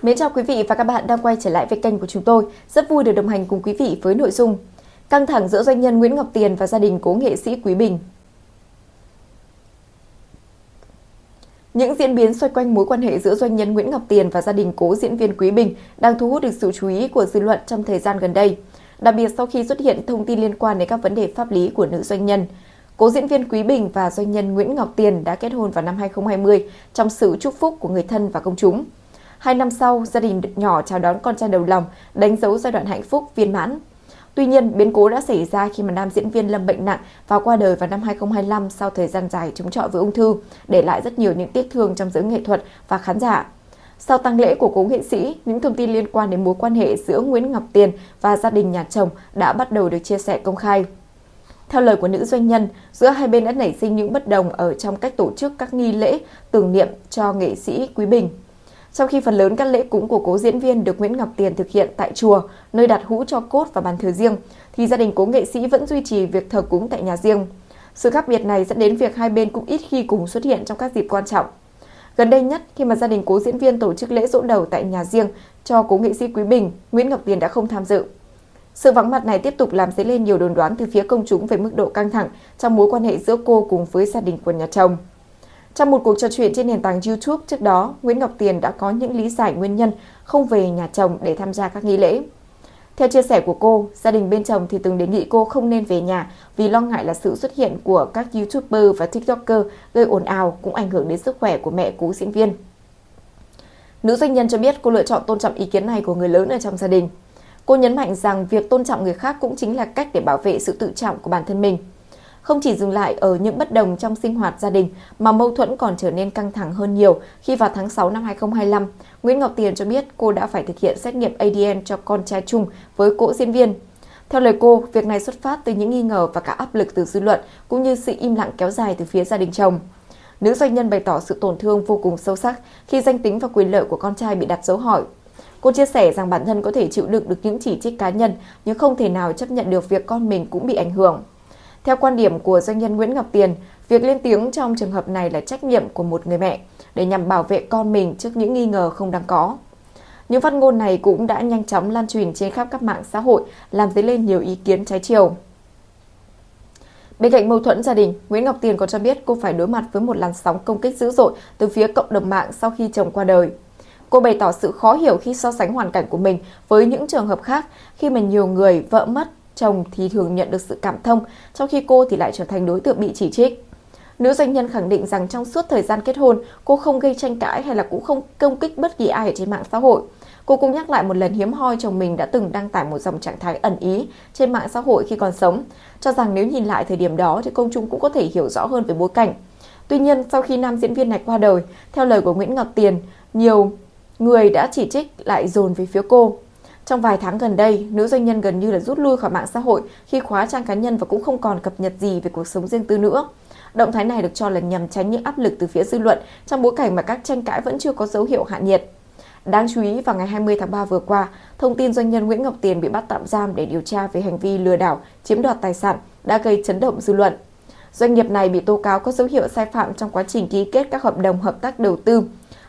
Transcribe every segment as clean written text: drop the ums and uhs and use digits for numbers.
Mến chào quý vị và các bạn đang quay trở lại với kênh của chúng tôi. Rất vui được đồng hành cùng quý vị với nội dung căng thẳng giữa doanh nhân Nguyễn Ngọc Tiền và gia đình cố nghệ sĩ Quý Bình. Những diễn biến xoay quanh mối quan hệ giữa doanh nhân Nguyễn Ngọc Tiền và gia đình cố diễn viên Quý Bình đang thu hút được sự chú ý của dư luận trong thời gian gần đây. Đặc biệt sau khi xuất hiện thông tin liên quan đến các vấn đề pháp lý của nữ doanh nhân. Cố diễn viên Quý Bình và doanh nhân Nguyễn Ngọc Tiền đã kết hôn vào năm 2020 trong sự chúc phúc của người thân và công chúng. 2 năm sau, gia đình nhỏ chào đón con trai đầu lòng, đánh dấu giai đoạn hạnh phúc viên mãn. Tuy nhiên, biến cố đã xảy ra khi mà nam diễn viên lâm bệnh nặng và qua đời vào năm 2025 sau thời gian dài chống chọi với ung thư, để lại rất nhiều những tiếc thương trong giới nghệ thuật và khán giả. Sau tang lễ của cố nghệ sĩ, những thông tin liên quan đến mối quan hệ giữa Nguyễn Ngọc Tiền và gia đình nhà chồng đã bắt đầu được chia sẻ công khai. Theo lời của nữ doanh nhân, giữa hai bên đã nảy sinh những bất đồng ở trong cách tổ chức các nghi lễ tưởng niệm cho nghệ sĩ Quý Bình. Trong khi phần lớn các lễ cúng của cố diễn viên được Nguyễn Ngọc Tiền thực hiện tại chùa, nơi đặt hũ tro cốt và bàn thờ riêng, thì gia đình cố nghệ sĩ vẫn duy trì việc thờ cúng tại nhà riêng. Sự khác biệt này dẫn đến việc hai bên cũng ít khi cùng xuất hiện trong các dịp quan trọng. Gần đây nhất, khi mà gia đình cố diễn viên tổ chức lễ giỗ đầu tại nhà riêng cho cố nghệ sĩ Quý Bình, Nguyễn Ngọc Tiền đã không tham dự. Sự vắng mặt này tiếp tục làm dấy lên nhiều đồn đoán từ phía công chúng về mức độ căng thẳng trong mối quan hệ giữa cô cùng với gia đình của nhà chồng. Trong một cuộc trò chuyện trên nền tảng YouTube trước đó, Nguyễn Ngọc Tiền đã có những lý giải nguyên nhân không về nhà chồng để tham gia các nghi lễ. Theo chia sẻ của cô, gia đình bên chồng thì từng đề nghị cô không nên về nhà vì lo ngại là sự xuất hiện của các YouTuber và TikToker gây ồn ào cũng ảnh hưởng đến sức khỏe của mẹ cố diễn viên. Nữ doanh nhân cho biết cô lựa chọn tôn trọng ý kiến này của người lớn ở trong gia đình. Cô nhấn mạnh rằng việc tôn trọng người khác cũng chính là cách để bảo vệ sự tự trọng của bản thân mình. Không chỉ dừng lại ở những bất đồng trong sinh hoạt gia đình mà mâu thuẫn còn trở nên căng thẳng hơn nhiều khi vào tháng 6 năm 2025, Nguyễn Ngọc Tiền cho biết cô đã phải thực hiện xét nghiệm ADN cho con trai chung với cố diễn viên. Theo lời cô, việc này xuất phát từ những nghi ngờ và cả áp lực từ dư luận cũng như sự im lặng kéo dài từ phía gia đình chồng. Nữ doanh nhân bày tỏ sự tổn thương vô cùng sâu sắc khi danh tính và quyền lợi của con trai bị đặt dấu hỏi. Cô chia sẻ rằng bản thân có thể chịu đựng được những chỉ trích cá nhân nhưng không thể nào chấp nhận được việc con mình cũng bị ảnh hưởng. Theo quan điểm của doanh nhân Nguyễn Ngọc Tiền, việc lên tiếng trong trường hợp này là trách nhiệm của một người mẹ để nhằm bảo vệ con mình trước những nghi ngờ không đáng có. Những phát ngôn này cũng đã nhanh chóng lan truyền trên khắp các mạng xã hội, làm dấy lên nhiều ý kiến trái chiều. Bên cạnh mâu thuẫn gia đình, Nguyễn Ngọc Tiền còn cho biết cô phải đối mặt với một làn sóng công kích dữ dội từ phía cộng đồng mạng sau khi chồng qua đời. Cô bày tỏ sự khó hiểu khi so sánh hoàn cảnh của mình với những trường hợp khác khi mà nhiều người vợ mất, chồng thì thường nhận được sự cảm thông, trong khi cô thì lại trở thành đối tượng bị chỉ trích. Nữ doanh nhân khẳng định rằng trong suốt thời gian kết hôn, cô không gây tranh cãi hay là cũng không công kích bất kỳ ai ở trên mạng xã hội. Cô cũng nhắc lại một lần hiếm hoi chồng mình đã từng đăng tải một dòng trạng thái ẩn ý trên mạng xã hội khi còn sống, cho rằng nếu nhìn lại thời điểm đó thì công chúng cũng có thể hiểu rõ hơn về bối cảnh. Tuy nhiên, sau khi nam diễn viên này qua đời, theo lời của Nguyễn Ngọc Tiền, nhiều người đã chỉ trích lại dồn về phía cô. Trong vài tháng gần đây, nữ doanh nhân gần như là rút lui khỏi mạng xã hội khi khóa trang cá nhân và cũng không còn cập nhật gì về cuộc sống riêng tư nữa. Động thái này được cho là nhằm tránh những áp lực từ phía dư luận trong bối cảnh mà các tranh cãi vẫn chưa có dấu hiệu hạ nhiệt. Đáng chú ý, vào ngày 20 tháng 3 vừa qua, thông tin doanh nhân Nguyễn Ngọc Tiền bị bắt tạm giam để điều tra về hành vi lừa đảo, chiếm đoạt tài sản đã gây chấn động dư luận. Doanh nghiệp này bị tố cáo có dấu hiệu sai phạm trong quá trình ký kết các hợp đồng hợp tác đầu tư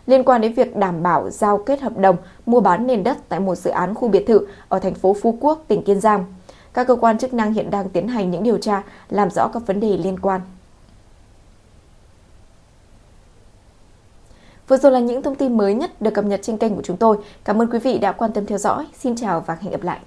liên quan đến việc đảm bảo giao kết hợp đồng mua bán nền đất tại một dự án khu biệt thự ở thành phố Phú Quốc, tỉnh Kiên Giang. Các cơ quan chức năng hiện đang tiến hành những điều tra, làm rõ các vấn đề liên quan. Vừa rồi là những thông tin mới nhất được cập nhật trên kênh của chúng tôi. Cảm ơn quý vị đã quan tâm theo dõi. Xin chào và hẹn gặp lại.